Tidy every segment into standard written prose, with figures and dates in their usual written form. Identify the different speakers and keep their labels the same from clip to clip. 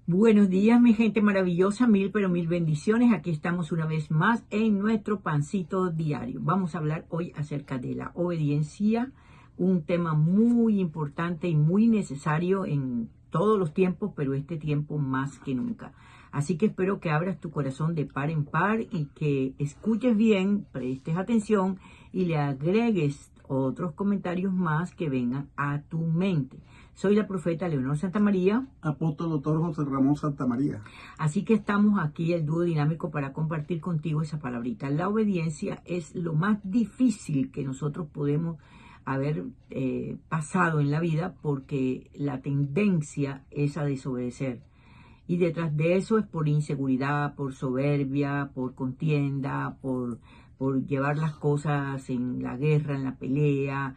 Speaker 1: Buenos días, mi gente maravillosa, mil pero mil bendiciones. Aquí estamos una vez más en nuestro pancito diario. Vamos a hablar hoy acerca de la obediencia, un tema muy importante y muy necesario en todos los tiempos, pero este tiempo más que nunca. Así que espero que abras tu corazón de par en par y que escuches bien, prestes atención y le agregues otros comentarios más que vengan a tu mente. Soy la profeta Leonor Santamaría.
Speaker 2: Apóstol Doctor José Ramón Santamaría.
Speaker 1: Así que estamos aquí, el dúo dinámico, para compartir contigo esa palabrita. La obediencia es lo más difícil que nosotros podemos haber pasado en la vida, porque la tendencia es a desobedecer. Y detrás de eso es por inseguridad, por soberbia, por contienda, por llevar las cosas en la guerra, en la pelea,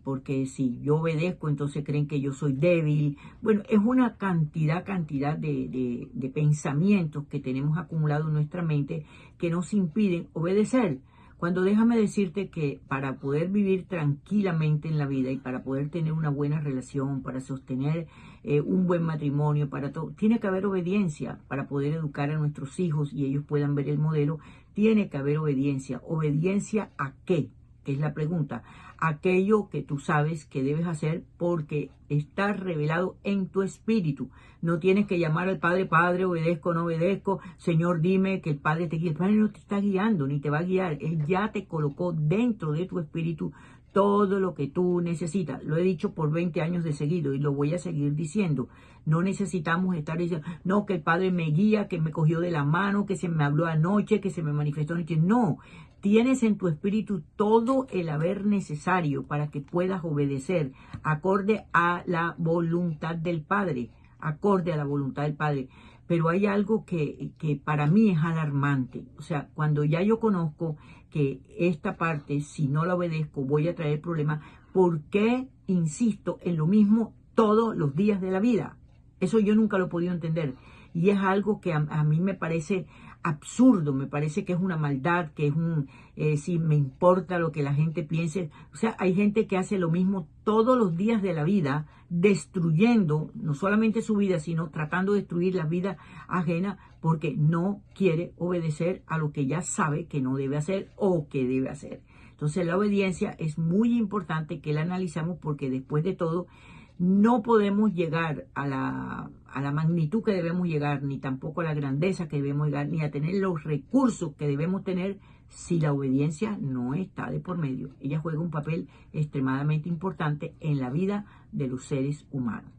Speaker 1: porque si yo obedezco, entonces creen que yo soy débil. Bueno, es una cantidad de pensamientos que tenemos acumulados en nuestra mente que nos impiden obedecer. Cuando déjame decirte que para poder vivir tranquilamente en la vida y para poder tener una buena relación, para sostener un buen matrimonio, para todo, tiene que haber obediencia para poder educar a nuestros hijos y ellos puedan ver el modelo. Tiene que haber obediencia. ¿Obediencia a qué? Que es la pregunta. Aquello que tú sabes que debes hacer porque está revelado en tu espíritu. No tienes que llamar al Padre, Padre, obedezco, no obedezco, Señor, dime que el Padre te guíe. El Padre no te está guiando ni te va a guiar. Él ya te colocó dentro de tu espíritu todo lo que tú necesitas. Lo he dicho por 20 años de seguido y lo voy a seguir diciendo. No necesitamos estar diciendo, no, que el Padre me guía, que me cogió de la mano, que se me habló anoche, que se me manifestó anoche. No, tienes en tu espíritu todo el haber necesario para que puedas obedecer acorde a la voluntad del Padre, acorde a la voluntad del Padre. Pero hay algo que para mí es alarmante. O sea, cuando ya yo conozco que esta parte, si no la obedezco, voy a traer problemas, ¿por qué insisto en lo mismo todos los días de la vida? Eso yo nunca lo he podido entender. Y es algo que a mí me parece absurdo, me parece que es una maldad, que es si me importa lo que la gente piense. O sea, hay gente que hace lo mismo todos los días de la vida, destruyendo no solamente su vida, sino tratando de destruir la vida ajena porque no quiere obedecer a lo que ya sabe que no debe hacer o que debe hacer. Entonces la obediencia es muy importante que la analizamos, porque después de todo no podemos llegar a la magnitud que debemos llegar, ni tampoco a la grandeza que debemos llegar, ni a tener los recursos que debemos tener si la obediencia no está de por medio. Ella juega un papel extremadamente importante en la vida de los seres humanos.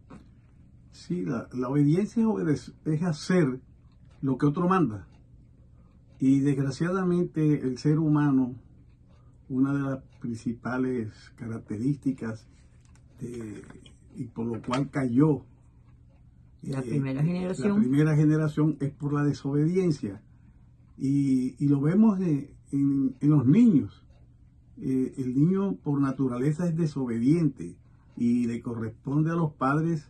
Speaker 2: Sí, la obediencia es hacer lo que otro manda. Y desgraciadamente el ser humano, una de las principales características y por lo cual cayó
Speaker 1: La primera
Speaker 2: la
Speaker 1: generación.
Speaker 2: primera generación es por la desobediencia. Y lo vemos en los niños. El niño por naturaleza es desobediente y le corresponde a los padres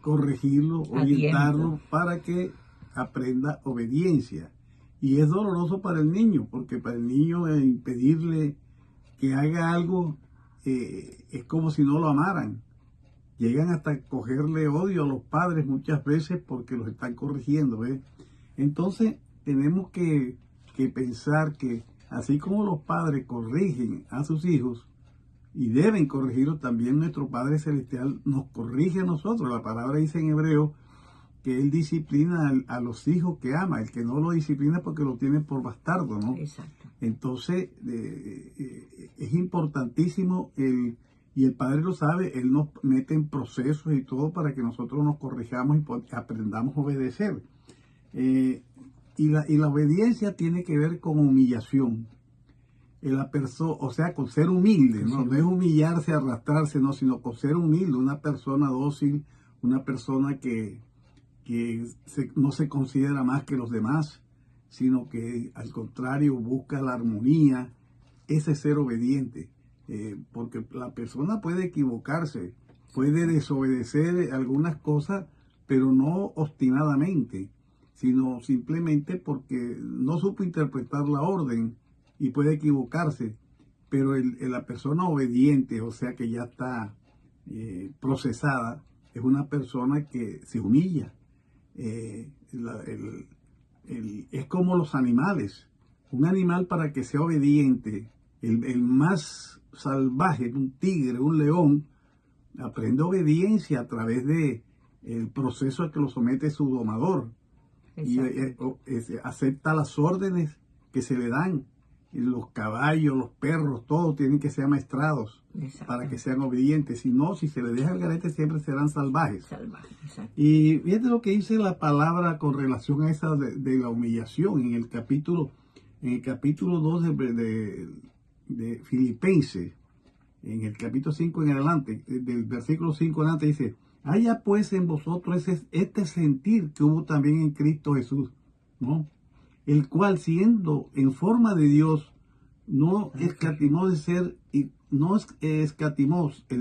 Speaker 2: corregirlo,
Speaker 1: A tiempo.
Speaker 2: orientarlo para que aprenda obediencia. Y es doloroso para el niño, porque para el niño impedirle que haga algo es como si no lo amaran. Llegan hasta cogerle odio a los padres muchas veces porque los están corrigiendo, ¿ves? Entonces tenemos que pensar que así como los padres corrigen a sus hijos, y deben corregirlo, también nuestro Padre Celestial nos corrige a nosotros. La palabra dice en hebreo que Él disciplina a los hijos que ama. El que no lo disciplina porque lo tiene por bastardo, ¿no?
Speaker 1: Exacto.
Speaker 2: Entonces, es importantísimo, y el Padre lo sabe, Él nos mete en procesos y todo para que nosotros nos corrijamos y aprendamos a obedecer. Y la obediencia tiene que ver con humillación. La persona, o sea, con ser humilde, ¿no? No es humillarse, arrastrarse, no, sino con ser humilde, una persona dócil, una persona que no se considera más que los demás, sino que al contrario busca la armonía. Ese es ser obediente, porque la persona puede equivocarse, puede desobedecer algunas cosas, pero no obstinadamente, sino simplemente porque no supo interpretar la orden y puede equivocarse. Pero la persona obediente, o sea que ya está procesada, es una persona que se humilla, es como los animales. Un animal, para que sea obediente, el más salvaje, un tigre, un león, aprende obediencia a través de el proceso a que lo somete su domador. Y acepta las órdenes que se le dan. Y los caballos, los perros, todos tienen que ser amaestrados para que sean obedientes. Si no, si se les deja el garete, siempre serán salvajes. Y fíjate lo que dice la palabra con relación a esa de la humillación en el capítulo 2 de Filipenses, en el capítulo 5 en adelante, del versículo 5 en adelante, dice: haya pues en vosotros este sentir que hubo también en Cristo Jesús, ¿no? El cual, siendo en forma de Dios, no escatimó el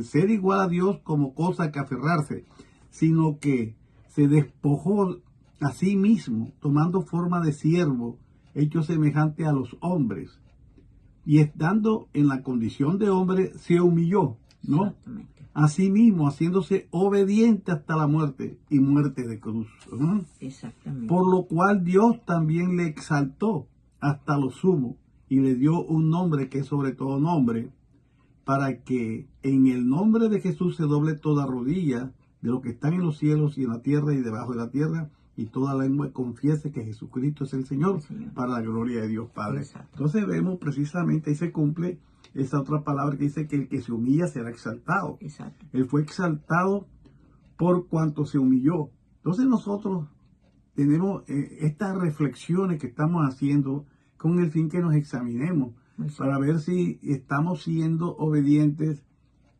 Speaker 2: ser igual a Dios como cosa que aferrarse, sino que se despojó a sí mismo, tomando forma de siervo, hecho semejante a los hombres, y estando en la condición de hombre, se humilló, ¿no? A sí mismo, haciéndose obediente hasta la muerte, y muerte de cruz.
Speaker 1: Exactamente.
Speaker 2: Por lo cual Dios también le exaltó hasta lo sumo, y le dio un nombre que es sobre todo nombre, para que en el nombre de Jesús se doble toda rodilla de lo que están en los cielos y en la tierra y debajo de la tierra, y toda lengua confiese que Jesucristo es el Señor, para la gloria de Dios Padre.
Speaker 1: Exacto.
Speaker 2: Entonces vemos precisamente, ahí se cumple esa otra palabra que dice que el que se humilla será exaltado.
Speaker 1: Exacto.
Speaker 2: Él fue exaltado por cuanto se humilló. Entonces nosotros tenemos estas reflexiones que estamos haciendo con el fin que nos examinemos para ver si estamos siendo obedientes,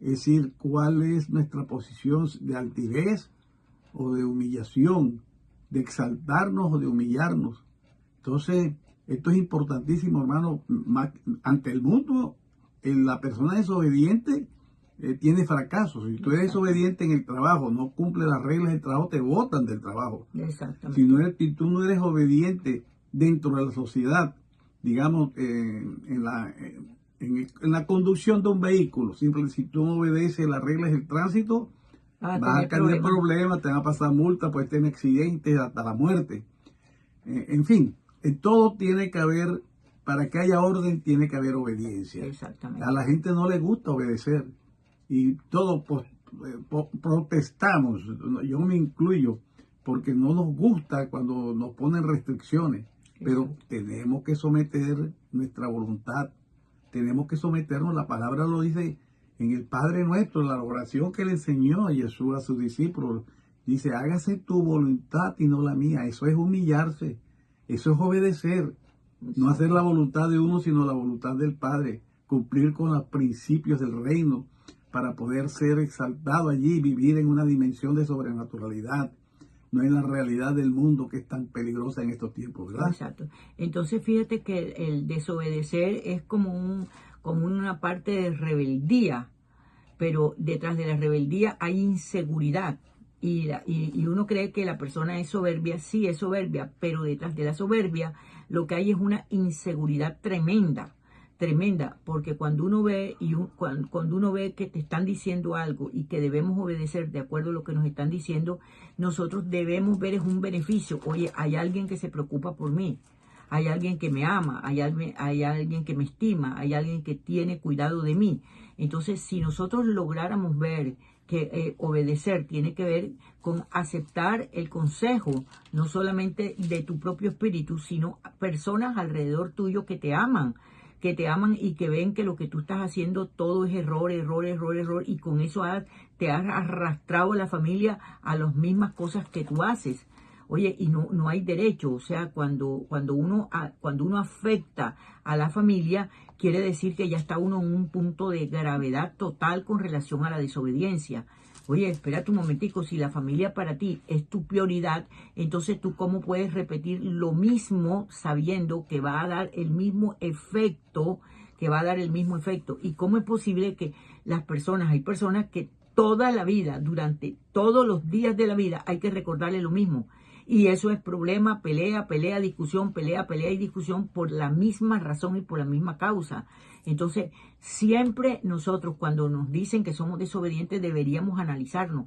Speaker 2: es decir, cuál es nuestra posición de altivez o de humillación, de exaltarnos o de humillarnos. Entonces, esto es importantísimo, hermano. Ante el mundo, la persona desobediente tiene fracasos. Si tú eres desobediente en el trabajo, no cumple las reglas del trabajo, te botan del trabajo.
Speaker 1: Exactamente.
Speaker 2: Si tú no eres obediente dentro de la sociedad, digamos, en la conducción de un vehículo, simplemente si tú no obedeces las reglas del tránsito, vas a tener problemas, te van a pasar multas, puedes tener accidentes, hasta la muerte. En fin, en todo tiene que haber, para que haya orden, tiene que haber obediencia.
Speaker 1: Exactamente.
Speaker 2: A la gente no le gusta obedecer y todos protestamos, yo me incluyo, porque no nos gusta cuando nos ponen restricciones, pero tenemos que someter nuestra voluntad, tenemos que someternos. La palabra lo dice en el Padre Nuestro, la oración que le enseñó a Jesús a sus discípulos. Dice: hágase tu voluntad y no la mía. Eso es humillarse, eso es obedecer, no hacer la voluntad de uno, sino la voluntad del Padre, cumplir con los principios del reino para poder ser exaltado allí, vivir en una dimensión de sobrenaturalidad, no en la realidad del mundo que es tan peligrosa en estos tiempos, ¿verdad?
Speaker 1: Exacto. Entonces fíjate que el desobedecer es como una parte de rebeldía, pero detrás de la rebeldía hay inseguridad. Y uno cree que la persona es soberbia, sí es soberbia, pero detrás de la soberbia lo que hay es una inseguridad tremenda, porque cuando uno ve cuando uno ve que te están diciendo algo y que debemos obedecer de acuerdo a lo que nos están diciendo, nosotros debemos ver es un beneficio. Oye, hay alguien que se preocupa por mí, hay alguien que me ama, hay alguien que me estima, hay alguien que tiene cuidado de mí. Entonces, si nosotros lográramos ver que obedecer tiene que ver con aceptar el consejo, no solamente de tu propio espíritu, sino personas alrededor tuyo que te aman y que ven que lo que tú estás haciendo todo es error, y con eso te has arrastrado a la familia a las mismas cosas que tú haces. Oye, y no hay derecho. O sea, cuando uno afecta a la familia, quiere decir que ya está uno en un punto de gravedad total con relación a la desobediencia. Oye, espérate un momentico, si la familia para ti es tu prioridad, entonces tú cómo puedes repetir lo mismo sabiendo que va a dar el mismo efecto, y cómo es posible que hay personas que toda la vida, durante todos los días de la vida, hay que recordarle lo mismo. Y eso es problema, pelea, pelea, discusión, pelea, pelea y discusión por la misma razón y por la misma causa. Entonces, siempre nosotros cuando nos dicen que somos desobedientes deberíamos analizarnos.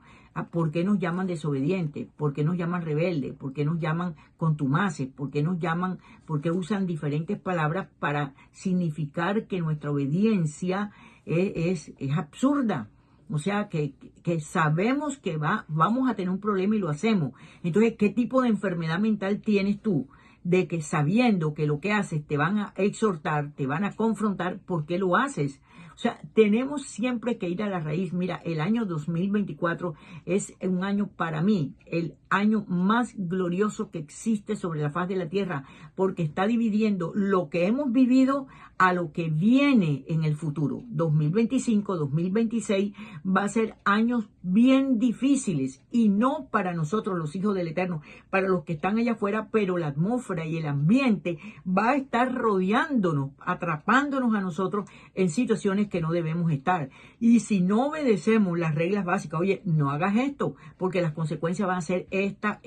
Speaker 1: ¿Por qué nos llaman desobedientes? ¿Por qué nos llaman rebeldes? ¿Por qué nos llaman contumaces? ¿Por qué usan diferentes palabras para significar que nuestra obediencia es absurda? O sea, que sabemos que vamos a tener un problema y lo hacemos. Entonces, ¿qué tipo de enfermedad mental tienes tú? De que sabiendo que lo que haces te van a exhortar, te van a confrontar, ¿por qué lo haces? O sea, tenemos siempre que ir a la raíz. Mira, el año 2024 es un año para mí, el año más glorioso que existe sobre la faz de la tierra, porque está dividiendo lo que hemos vivido a lo que viene en el futuro. 2025, 2026 va a ser años bien difíciles y no para nosotros los hijos del Eterno, para los que están allá afuera, pero la atmósfera y el ambiente va a estar rodeándonos, atrapándonos a nosotros en situaciones que no debemos estar. Y si no obedecemos las reglas básicas, oye, no hagas esto, porque las consecuencias van a ser esta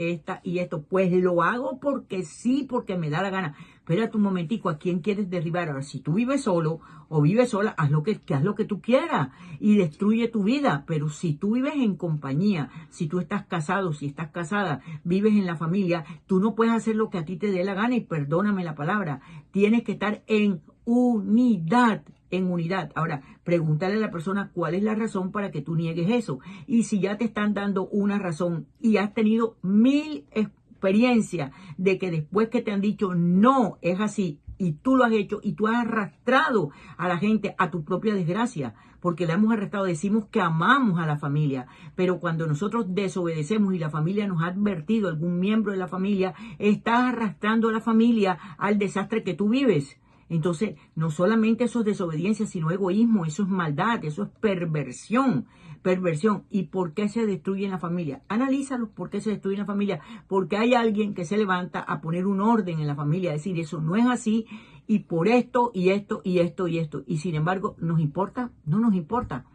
Speaker 1: y esto. Pues lo hago porque sí, porque me da la gana. Espérate un momentico, ¿a quién quieres derribar? Ahora, si tú vives solo o vives sola, haz lo que tú quieras y destruye tu vida. Pero si tú vives en compañía, si tú estás casado, si estás casada, vives en la familia, tú no puedes hacer lo que a ti te dé la gana y perdóname la palabra. Tienes que estar en unidad. En unidad. Ahora, pregúntale a la persona cuál es la razón para que tú niegues eso. Y si ya te están dando una razón y has tenido 1000 experiencias de que después que te han dicho no es así y tú lo has hecho y tú has arrastrado a la gente a tu propia desgracia, porque la hemos arrastrado, decimos que amamos a la familia, pero cuando nosotros desobedecemos y la familia nos ha advertido, algún miembro de la familia, estás arrastrando a la familia al desastre que tú vives. Entonces, no solamente eso es desobediencia, sino egoísmo, eso es maldad, eso es perversión. ¿Y por qué se destruye en la familia? Analízalo, ¿por qué se destruye en la familia? Porque hay alguien que se levanta a poner un orden en la familia, a decir, eso no es así, y por esto, y esto, y esto, y esto. Y sin embargo, ¿nos importa? No nos importa.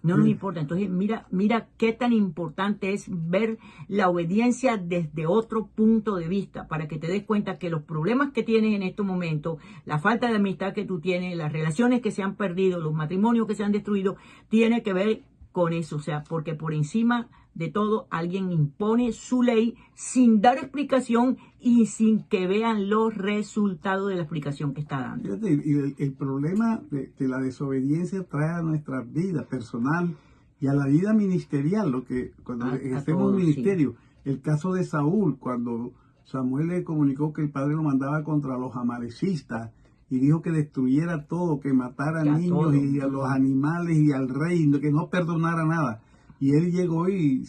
Speaker 1: No nos importa. Entonces, mira qué tan importante es ver la obediencia desde otro punto de vista, para que te des cuenta que los problemas que tienes en estos momentos, la falta de amistad que tú tienes, las relaciones que se han perdido, los matrimonios que se han destruido, tiene que ver con eso. O sea, porque por encima de todo alguien impone su ley sin dar explicación y sin que vean los resultados de la explicación que está dando.
Speaker 2: Fíjate, y el problema de la desobediencia trae a nuestra vida personal y a la vida ministerial, lo que cuando estemos en un ministerio. Sí. El caso de Saúl, cuando Samuel le comunicó que el padre lo mandaba contra los amalecistas y dijo que destruyera todo, que matara a niños y a los animales y al rey, que no perdonara nada. Y él llegó y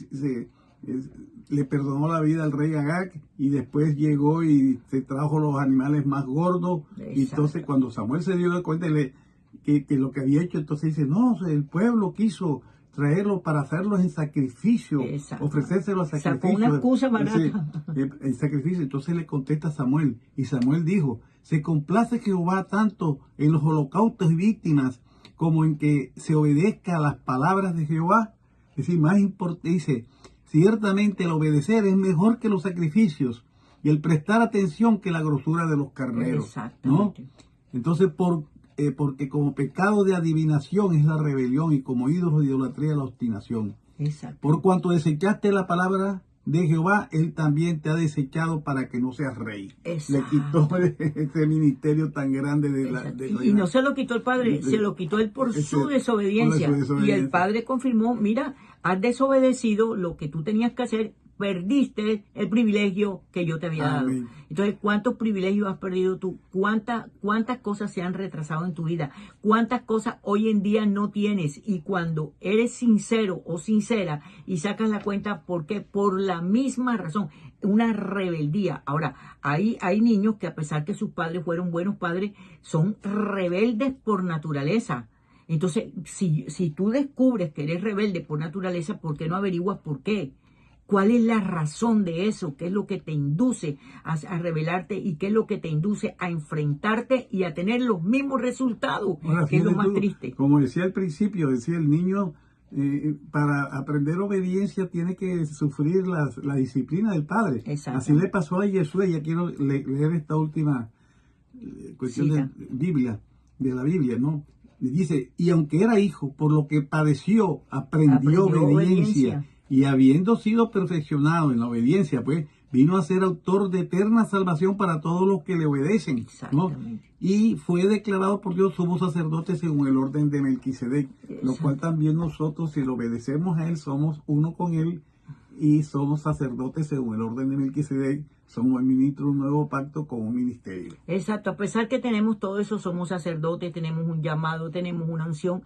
Speaker 2: le perdonó la vida al rey Agag, y después llegó y se trajo los animales más gordos. Y entonces cuando Samuel se dio cuenta que lo que había hecho, entonces dice, no, el pueblo quiso traerlo para hacerlos en sacrificio, ofrecérselo a sacrificio.
Speaker 1: O sea, una excusa barata.
Speaker 2: En sacrificio. Entonces le contesta Samuel, y Samuel dijo, se complace Jehová tanto en los holocaustos y víctimas como en que se obedezca a las palabras de Jehová. Es decir, más importante, dice, ciertamente el obedecer es mejor que los sacrificios y el prestar atención que la grosura de los carneros. ¿No? Entonces, porque como pecado de adivinación es la rebelión y como ídolos de idolatría la obstinación. Por cuanto desechaste la palabra de Jehová, él también te ha desechado para que no seas rey. Le quitó ese ministerio tan grande de la
Speaker 1: y no se lo quitó el padre, se lo quitó él por su desobediencia. Y el padre confirmó, mira, has desobedecido lo que tú tenías que hacer, perdiste el privilegio que yo te había dado. Entonces, ¿cuántos privilegios has perdido tú? ¿Cuántas cosas se han retrasado en tu vida? ¿Cuántas cosas hoy en día no tienes? Y cuando eres sincero o sincera y sacas la cuenta, ¿por qué? Por la misma razón, una rebeldía. Ahora, hay niños que a pesar que sus padres fueron buenos padres, son rebeldes por naturaleza. Entonces, si tú descubres que eres rebelde por naturaleza, ¿por qué no averiguas por qué? ¿Cuál es la razón de eso? ¿Qué es lo que te induce a rebelarte y qué es lo que te induce a enfrentarte y a tener los mismos resultados?
Speaker 2: Ahora,
Speaker 1: que es lo más triste.
Speaker 2: Como decía al principio, decía el niño para aprender obediencia tiene que sufrir la disciplina del padre. Así le pasó a Josué. Ya quiero leer esta última cuestión de la Biblia, ¿no? Dice, y aunque era hijo, por lo que padeció, aprendió obediencia. Y habiendo sido perfeccionado en la obediencia, pues, vino a ser autor de eterna salvación para todos los que le obedecen, ¿no? Y fue declarado por Dios sumo sacerdote según el orden de Melquisedec, lo cual también nosotros, si lo obedecemos a él, somos uno con él y somos sacerdotes según el orden de Melquisedec. Somos ministros de un nuevo pacto con un ministerio.
Speaker 1: Exacto, a pesar que tenemos todo eso, somos sacerdotes, tenemos un llamado, tenemos una unción,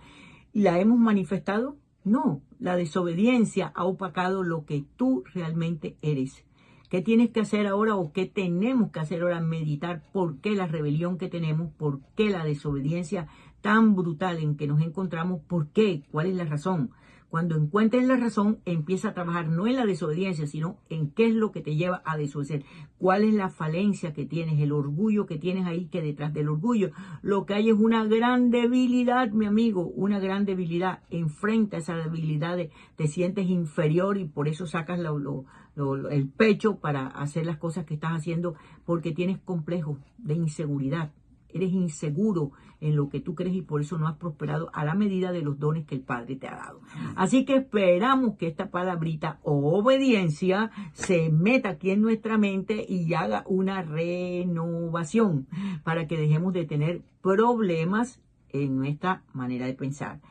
Speaker 1: ¿la hemos manifestado? No, la desobediencia ha opacado lo que tú realmente eres. ¿Qué tienes que hacer ahora o qué tenemos que hacer ahora? Meditar por qué la rebelión que tenemos, por qué la desobediencia tan brutal en que nos encontramos, por qué, cuál es la razón. Cuando encuentres la razón, empieza a trabajar no en la desobediencia, sino en qué es lo que te lleva a desobedecer. ¿Cuál es la falencia que tienes, el orgullo que tienes ahí, que detrás del orgullo lo que hay es una gran debilidad, mi amigo, una gran debilidad. Enfrenta esa debilidad, te sientes inferior y por eso sacas el pecho para hacer las cosas que estás haciendo, porque tienes complejo de inseguridad. Eres inseguro en lo que tú crees y por eso no has prosperado a la medida de los dones que el Padre te ha dado. Así que esperamos que esta palabrita obediencia se meta aquí en nuestra mente y haga una renovación para que dejemos de tener problemas en nuestra manera de pensar.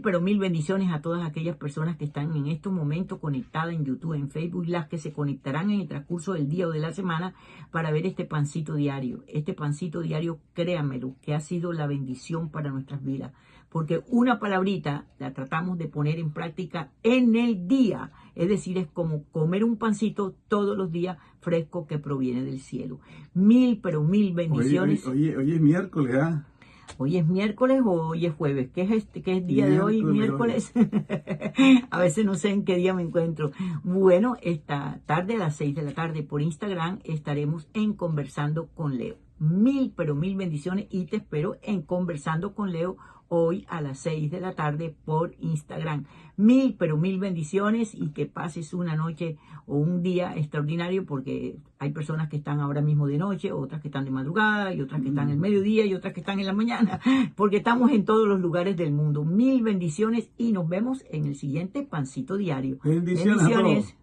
Speaker 1: Pero mil bendiciones a todas aquellas personas que están en estos momentos conectadas en YouTube, en Facebook, las que se conectarán en el transcurso del día o de la semana para ver este pancito diario. Este pancito diario, créanmelo, que ha sido la bendición para nuestras vidas. Porque una palabrita la tratamos de poner en práctica en el día. Es decir, es como comer un pancito todos los días fresco que proviene del cielo. Pero mil bendiciones.
Speaker 2: Hoy es miércoles, ¿ah?
Speaker 1: ¿Hoy es miércoles o hoy es jueves? ¿Qué es día de hoy? ¿Miércoles? A veces no sé en qué día me encuentro. Bueno, esta tarde a las 6 de la tarde por Instagram estaremos en Conversando con Leo. Pero mil bendiciones y te espero en Conversando con Leo hoy a las 6 de la tarde por Instagram. Pero mil bendiciones y que pases una noche o un día extraordinario, porque hay personas que están ahora mismo de noche, otras que están de madrugada y otras que están en el mediodía y otras que están en la mañana, porque estamos en todos los lugares del mundo. Mil bendiciones y nos vemos en el siguiente pancito diario.
Speaker 2: Bendiciones.